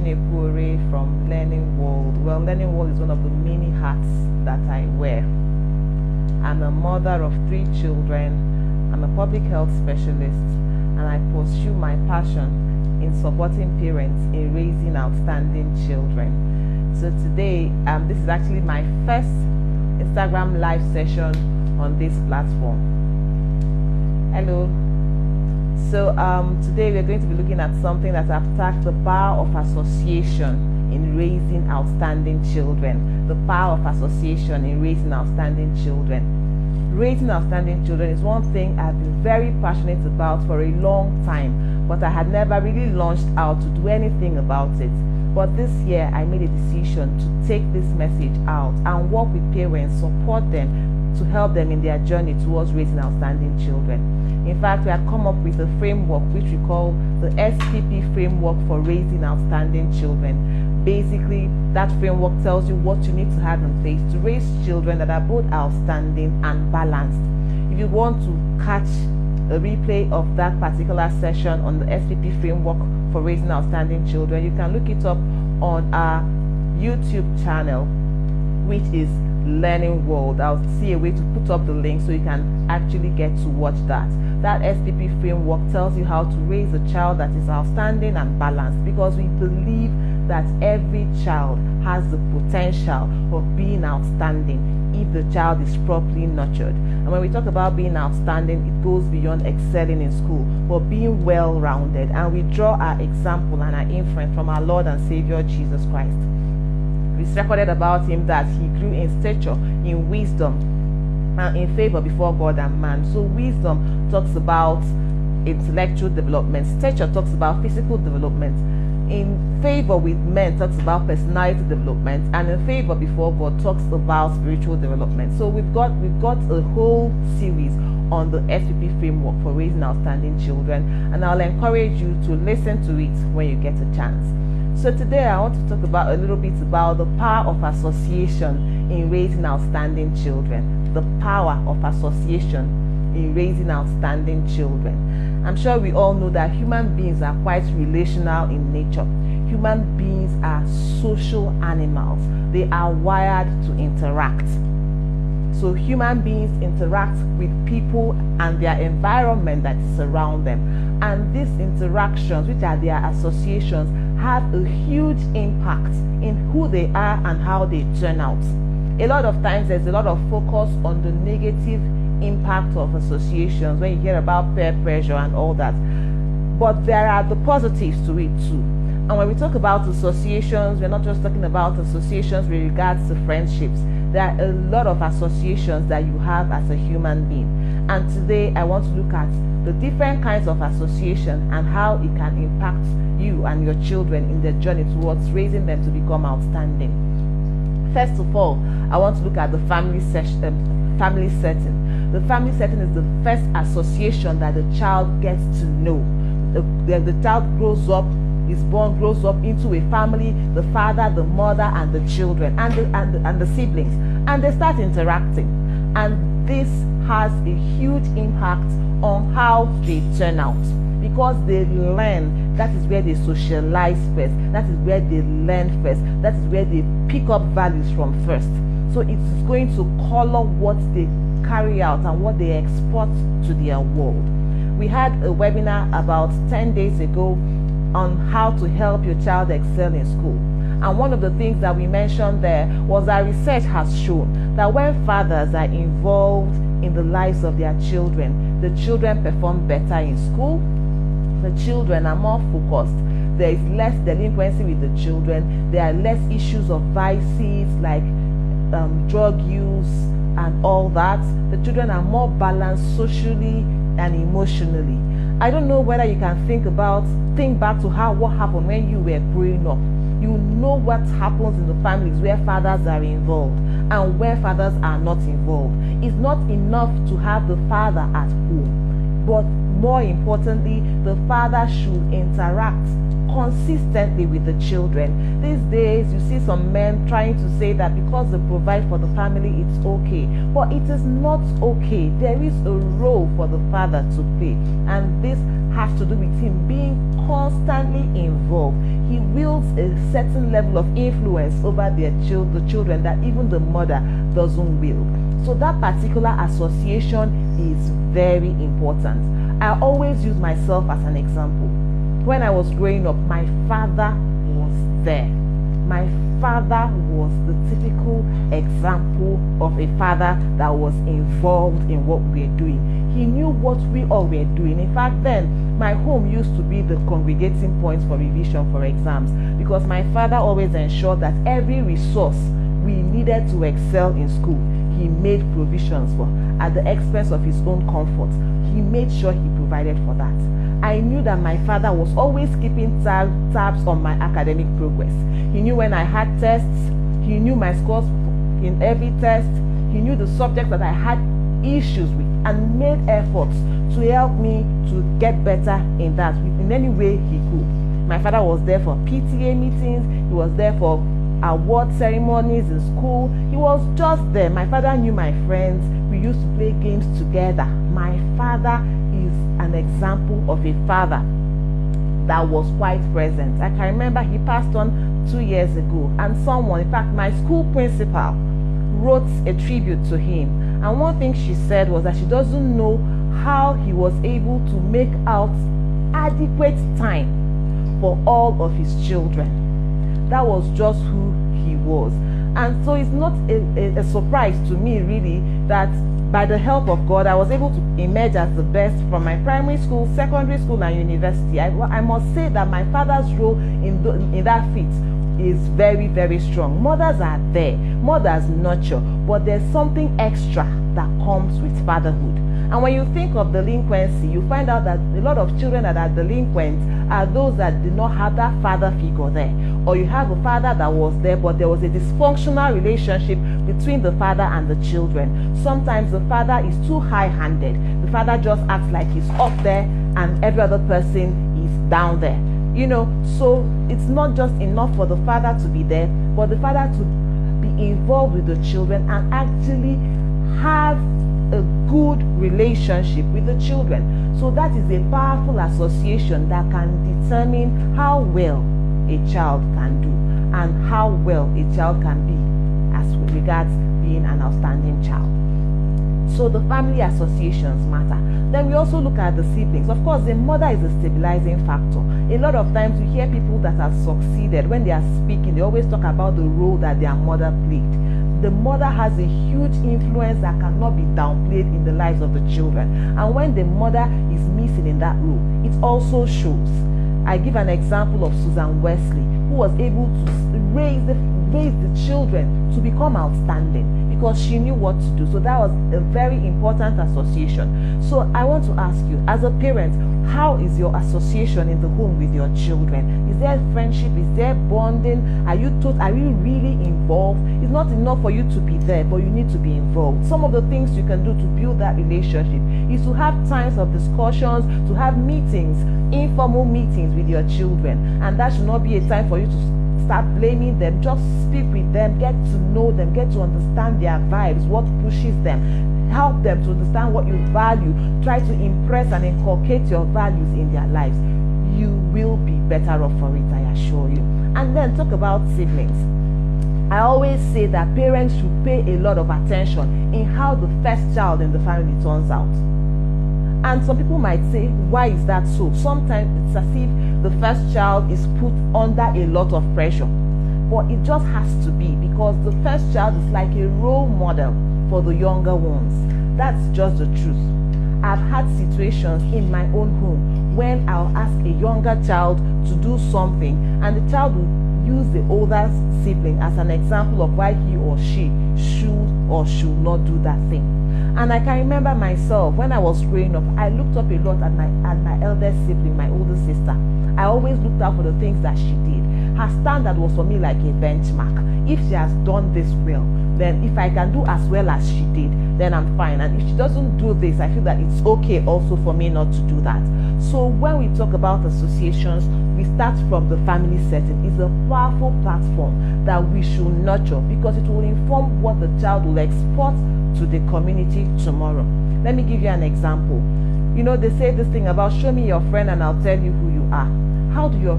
Chinepure from Learning World. Well, Learning World is one of the many hats that I wear. I'm a mother of 3 children. I'm a public health specialist, and I pursue my passion in supporting parents in raising outstanding children. So today, this is actually my first Instagram live session on this platform. Hello. So today we're going to be looking at something that attacks the power of association in raising outstanding children. The power of association in raising outstanding children. Raising outstanding children is one thing I've been very passionate about for a long time, but I had never really launched out to do anything about it. But this year I made a decision to take this message out and work with parents, support them to help them in their journey towards raising outstanding children. In fact, we had come up with a framework which we call the SPP framework for raising outstanding children. Basically, that framework tells you what you need to have in place to raise children that are both outstanding and balanced. If you want to catch a replay of that particular session on the SPP framework for raising outstanding children, you can look it up on our YouTube channel, which is Learning World. I'll see a way to put up the link so you can actually get to watch that. That SPP framework tells you how to raise a child that is outstanding and balanced, because we believe that every child has the potential of being outstanding if the child is properly nurtured. And when we talk about being outstanding, it goes beyond excelling in school, but being well-rounded. And we draw our example and our inference from our Lord and Savior Jesus Christ. It's recorded about him that he grew in stature, in wisdom, and in favor before God and man. So wisdom talks about intellectual development. Stature talks about physical development. In favor with men talks about personality development, and in favor before God talks about spiritual development. So we've got a whole series on the SPP framework for raising outstanding children, and I'll encourage you to listen to it when you get a chance. So today I want to talk about a little bit about the power of association in raising outstanding children. The power of association in raising outstanding children. I'm sure we all know that human beings are quite relational in nature. Human beings are social animals. They are wired to interact. So human beings interact with people and their environment that is around them. And these interactions, which are their associations, have a huge impact in who they are and how they turn out. A lot of times there's a lot of focus on the negative impact of associations when you hear about peer pressure and all that. But there are the positives to it too. And when we talk about associations, we're not just talking about associations with regards to friendships. There are a lot of associations that you have as a human being. And today I want to look at the different kinds of association and how it can impact you and your children in their journey towards raising them to become outstanding. First of all, I want to look at the family setting. The family setting is the first association that the child gets to know. The child grows up, is born, grows up into a family, the father, the mother, and the children, and the siblings, and they start interacting. And this has a huge impact on how they turn out, because they learn. That is where they socialize first. That is where they learn first. That is where they pick up values from first. So it is going to color what they carry out and what they export to their world. We had a webinar about 10 days ago on how to help your child excel in school. And one of the things that we mentioned there was that research has shown that when fathers are involved in the lives of their children, the children perform better in school, the children are more focused, there is less delinquency with the children, there are less issues of vices like drug use and all that. The children are more balanced socially and emotionally. I don't know whether you can think back to what happened when you were growing up. You know what happens in the families where fathers are involved and where fathers are not involved. It's not enough to have the father at home, but more importantly, the father should interact consistently with the children. These days, you see some men trying to say that because they provide for the family, it's okay. But it is not okay. There is a role for the father to play, and this has to do with him being constantly involved. He wields a certain level of influence over the children that even the mother doesn't wield. So that particular association is very important. I always use myself as an example. When I was growing up, my father was there. My father was the typical example of a father that was involved in what we were doing. He knew what we all were doing. In fact, then my home used to be the congregating point for revision for exams, because my father always ensured that every resource we needed to excel in school, he made provisions for, at the expense of his own comfort. He made sure he provided for that. I knew that my father was always keeping tabs on my academic progress. He knew when I had tests, he knew my scores in every test, he knew the subjects that I had issues with, and made efforts to help me to get better in that in any way he could. My father was there for PTA meetings, he was there for award ceremonies in school. He was just there. My father knew my friends. We used to play games together. My father is an example of a father that was quite present. I can remember he passed on 2 years ago, and someone, in fact my school principal, wrote a tribute to him, and one thing she said was that she doesn't know how he was able to make out adequate time for all of his children. That was just who he was. And so it's not a surprise to me really that by the help of God, I was able to emerge as the best from my primary school, secondary school, and university. I must say that my father's role in that feat is very, very strong. Mothers are there, mothers nurture, but there's something extra that comes with fatherhood. And when you think of delinquency, you find out that a lot of children that are delinquent are those that did not have that father figure there. Or you have a father that was there, but there was a dysfunctional relationship between the father and the children. Sometimes the father is too high-handed. The father just acts like he's up there and every other person is down there. So it's not just enough for the father to be there, but the father to be involved with the children and actually have a good relationship with the children. So that is a powerful association that can determine how well a child can do and how well a child can be as regards being an outstanding child. So the family associations matter. Then we also look at the siblings. Of course, the mother is a stabilizing factor. A lot of times we hear people that have succeeded, when they are speaking, they always talk about the role that their mother played. The mother has a huge influence that cannot be downplayed in the lives of the children. And when the mother is missing in that role, it also shows. I give an example of Susan Wesley, who was able to raise the children to become outstanding because she knew what to do. So that was a very important association. So I want to ask you, as a parent, how is your association in the home with your children? Is there friendship? Is there bonding? Are you really involved? It's not enough for you to be there, but you need to be involved. Some of the things you can do to build that relationship is to have times of discussions, to have meetings, informal meetings with your children. And that should not be a time for you to start blaming them. Just speak with them, get to know them, get to understand their vibes, what pushes them, help them to understand what you value, try to impress and inculcate your values in their lives. You will be better off for it, I assure you. And then talk about siblings. I always say that parents should pay a lot of attention in how the first child in the family turns out. And some people might say, why is that so? Sometimes it's as if the first child is put under a lot of pressure. But it just has to be, because the first child is like a role model for the younger ones. That's just the truth. I've had situations in my own home when I'll ask a younger child to do something, and the child will use the older sibling as an example of why he or she should or should not do that thing. And I can remember myself when I was growing up, I looked up a lot at my eldest sibling, my older sister. I always looked out for the things that she did. Her standard was for me like a benchmark. If she has done this well, then if I can do as well as she did, then I'm fine. And if she doesn't do this, I feel that it's okay also for me not to do that. So when we talk about associations, we start from the family setting. It's a powerful platform that we should nurture because it will inform what the child will export to the community tomorrow. Let me give you an example. You know, they say this thing about show me your friend and I'll tell you who you are. How do your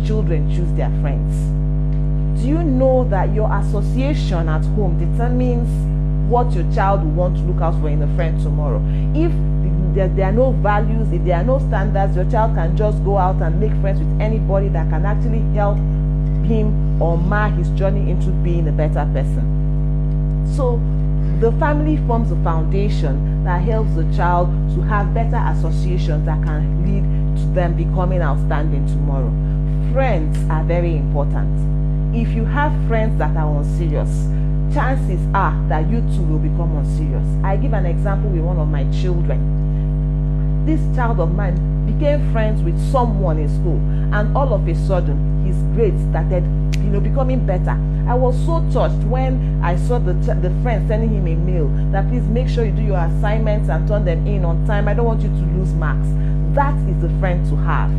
children choose their friends? Do you know that your association at home determines what your child will want to look out for in a friend tomorrow? If there are no values, if there are no standards, your child can just go out and make friends with anybody that can actually help him or mar his journey into being a better person. So the family forms a foundation that helps the child to have better associations that can lead to them becoming outstanding tomorrow. Friends are very important. If you have friends that are unserious, chances are that you too will become unserious. I give an example with one of my children. This child of mine became friends with someone in school, and all of a sudden his grades started becoming better. I was so touched when I saw the friend sending him a mail that please make sure you do your assignments and turn them in on time. I don't want you to lose marks. That is the friend to have.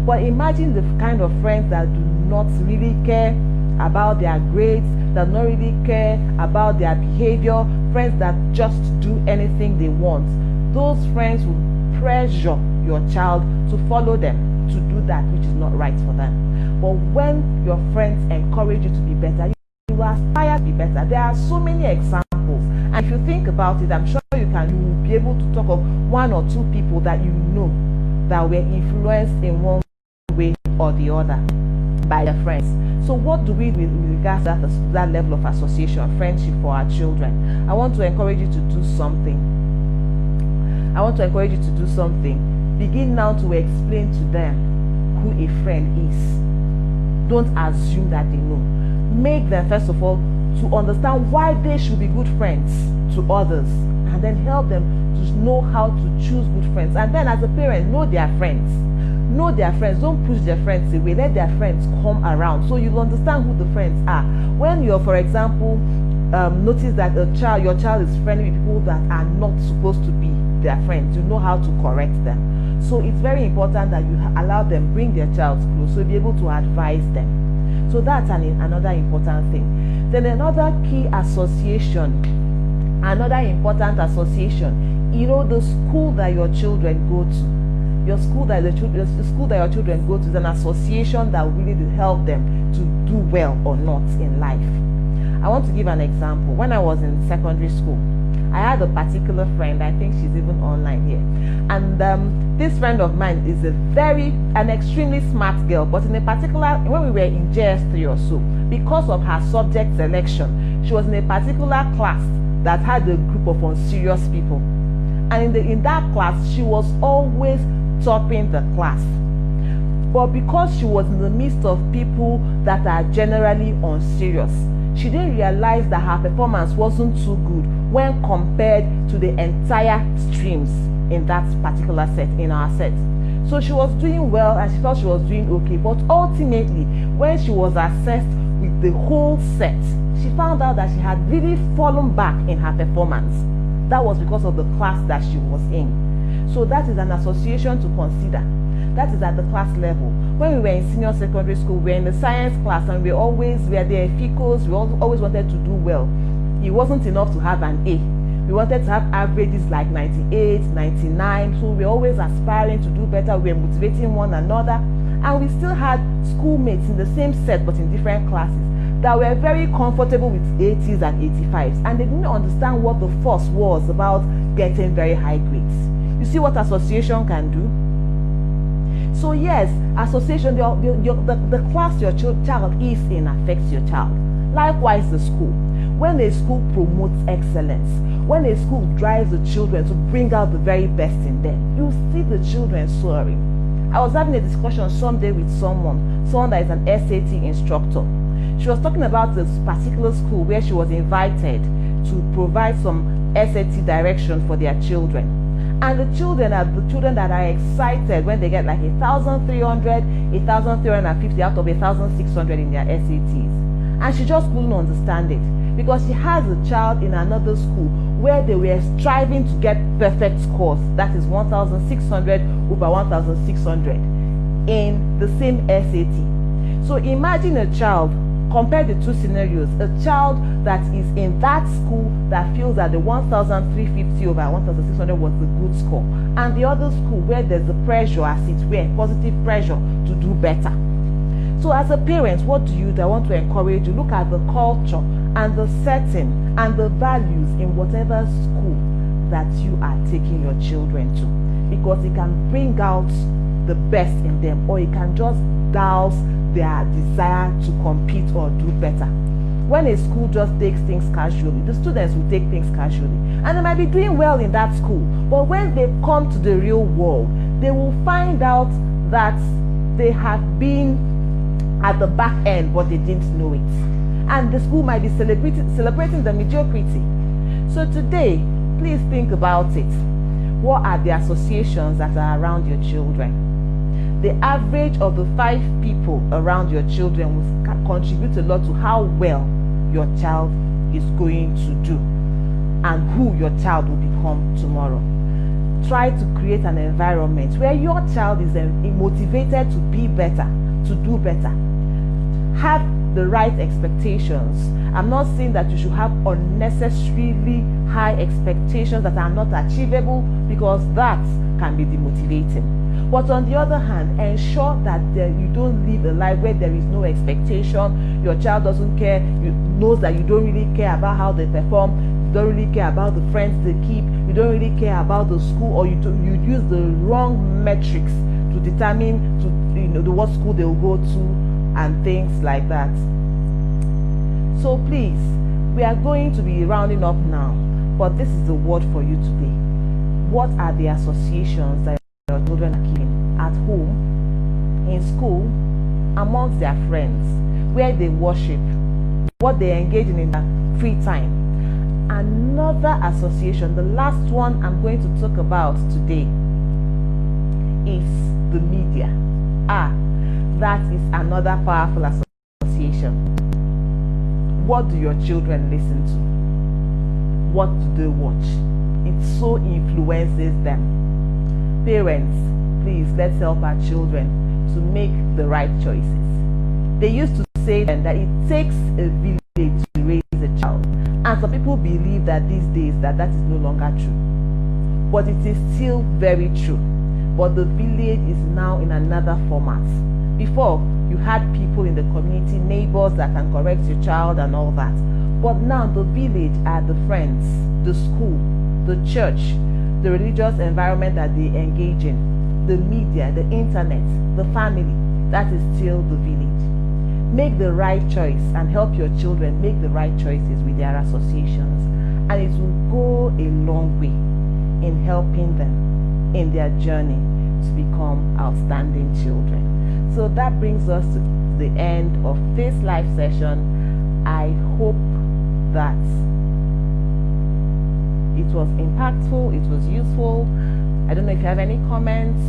But imagine the kind of friends that do not really care about their grades, that do not really care about their behavior, friends that just do anything they want. Those friends will pressure your child to follow them, to do that which is not right for them. But when your friends encourage you to be better, you will aspire to be better. There are so many examples, and if you think about it, I'm sure you will be able to talk of one or two people that you know that were influenced in one way or the other by their friends. So what do we do with regards to that level of association, friendship for our children? I want to encourage you to do something. Begin now to explain to them who a friend is. Don't assume that they know. Make them, first of all, to understand why they should be good friends to others, and then help them to know how to choose good friends. And then as a parent, know their friends. Know their friends. Don't push their friends away. Let their friends come around so you'll understand who the friends are. When you're, for example, notice that your child is friendly with people that are not supposed to be their friends, you know how to correct them. So it's very important that you allow them, bring their child close, so you'll be able to advise them. So that's another important thing. Then another key association, another important association, the school that your children go to. The school that your children go to is an association that will really help them to do well or not in life. I want to give an example. When I was in secondary school, I had a particular friend, I think she's even online here, and this friend of mine is an extremely smart girl, but in a particular, when we were in JS3 or so, because of her subject selection, she was in a particular class that had a group of unserious people, and in that class, she was always topping the class. But because she was in the midst of people that are generally unserious, she didn't realize that her performance wasn't too good when compared to the entire streams in that particular set, in our set. So she was doing well and she thought she was doing okay, but ultimately when she was assessed with the whole set, she found out that she had really fallen back in her performance. That was because of the class that she was in. So that is an association to consider. That is at the class level. When we were in senior secondary school, we were in the science class and we were there FICOs, we always wanted to do well. It wasn't enough to have an A. We wanted to have averages like 98, 99, so we were always aspiring to do better. We were motivating one another, and we still had schoolmates in the same set but in different classes that were very comfortable with 80s and 85s, and they didn't understand what the fuss was about getting very high grades. You see what association can do? So yes, association, the class your child is in affects your child. Likewise, the school. When a school promotes excellence, when a school drives the children to bring out the very best in them, you see the children soaring. I was having a discussion someday with someone that is an SAT instructor. She was talking about this particular school where she was invited to provide some SAT direction for their children. And the children that are excited when they get like 1,300, 1,350 out of 1,600 in their SATs. And she just couldn't understand it because she has a child in another school where they were striving to get perfect scores. That is 1,600 over 1,600 in the same SAT. So imagine a child compare the two scenarios. A child that is in that school that feels that the 1,350 over 1,600 was the good score, and the other school where there's the pressure, as it were, positive pressure to do better. So as a parent, what do you do? I want to encourage you, look at the culture and the setting and the values in whatever school that you are taking your children to, because it can bring out the best in them, or it can just douse their desire to compete or do better. When a school just takes things casually, the students will take things casually, and they might be doing well in that school, but when they come to the real world, they will find out that they have been at the back end, but they didn't know it, and the school might be celebrating the mediocrity. So today, please think about it. What are the associations that are around your children? The average of the 5 people around your children will contribute a lot to how well your child is going to do and who your child will become tomorrow. Try to create an environment where your child is motivated to be better, to do better. Have the right expectations. I'm not saying that you should have unnecessarily high expectations that are not achievable, because that can be demotivating. But on the other hand, ensure that you don't live a life where there is no expectation. Your child doesn't care, knows that you don't really care about how they perform, you don't really care about the friends they keep, you don't really care about the school, or you use the wrong metrics to determine what school they will go to and things like that. So please, we are going to be rounding up now, but this is the word for you today. What are the associations that your children are keeping at home, in school, amongst their friends, where they worship, what they engage in their free time? Another association, the last one I'm going to talk about today, is the media. That is another powerful association. What do your children listen to? What do they watch? It so influences them. Parents, please, let's help our children to make the right choices. They used to say that it takes a village to raise a child, and some people believe that these days that is no longer true, but it is still very true. But the village is now in another format. Before, you had people in the community, neighbors that can correct your child and all that. But now the village are the friends, the school, the church, the religious environment that they engage in, the media, the internet, the family. That is still the village. Make the right choice and help your children make the right choices with their associations, and it will go a long way in helping them in their journey to become outstanding children. So that brings us to the end of this live session. I hope that it was impactful, it was useful. I don't know if you have any comments,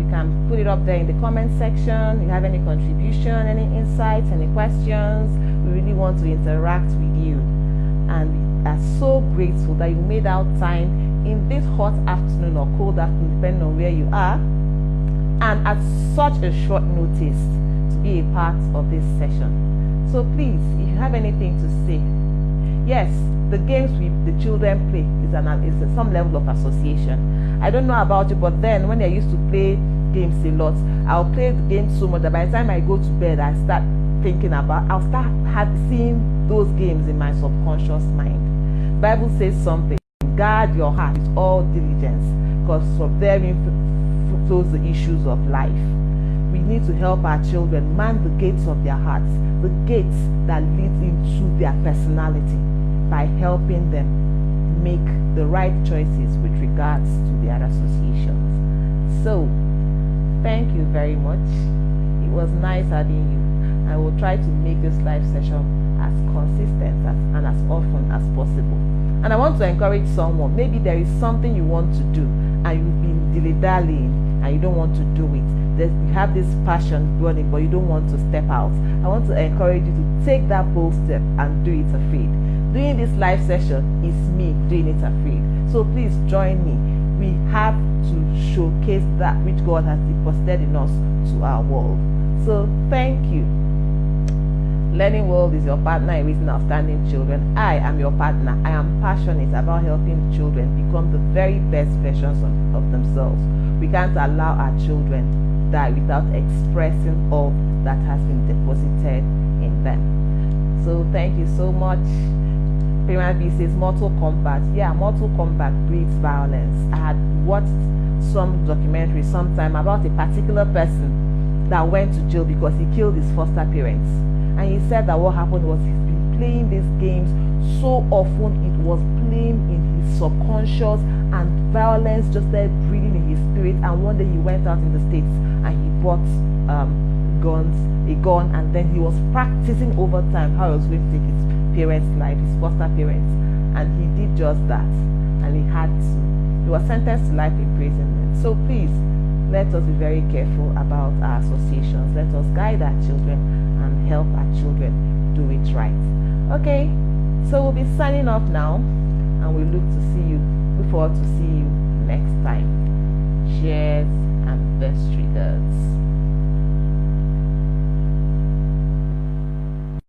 you can put it up there in the comment section. If you have any contribution, any insights, any questions, we really want to interact with you, and we are so grateful that you made out time in this hot afternoon or cold afternoon, depending on where you are, and at such a short notice to be a part of this session. So please, if you have anything to say, yes, the games the children play is some level of association. I don't know about you, but then when I used to play games a lot, I'll play the games so much that by the time I go to bed, I'll start seeing those games in my subconscious mind. The Bible says something, guard your heart with all diligence, because from therein flows the issues of life. We need to help our children man the gates of their hearts, the gates that lead into their personality, by helping them make the right choices with regards to their associations. So, thank you very much. It was nice having you. I will try to make this live session as consistent and as often as possible. And I want to encourage someone, maybe there is something you want to do and you've been dilly-dallying and you don't want to do it. You have this passion burning, but you don't want to step out. I want to encourage you to take that bold step and do it afraid. Doing this live session is me doing it afraid. So please join me. We have to showcase that which God has deposited in us to our world. So thank you. Learning World is your partner in raising outstanding children. I am your partner. I am passionate about helping children become the very best versions of themselves. We can't allow our children die without expressing all that has been deposited in them. So thank you so much. Prima B says Mortal Kombat. Yeah, Mortal Kombat breeds violence. I had watched some documentary sometime about a particular person that went to jail because he killed his foster parents. And he said that what happened was he's been playing these games so often it was playing in his subconscious, and violence just started breathing in his spirit. And one day he went out in the States and he bought a gun, and then he was practicing over time how he was going to take his parents' life, his foster parents, and he did just that. And he was sentenced to life imprisonment. So please, let us be very careful about our associations. Let us guide our children and help our children do it right. Okay, so we'll be signing off now, and we look forward to see you next time. Cheers and best regards.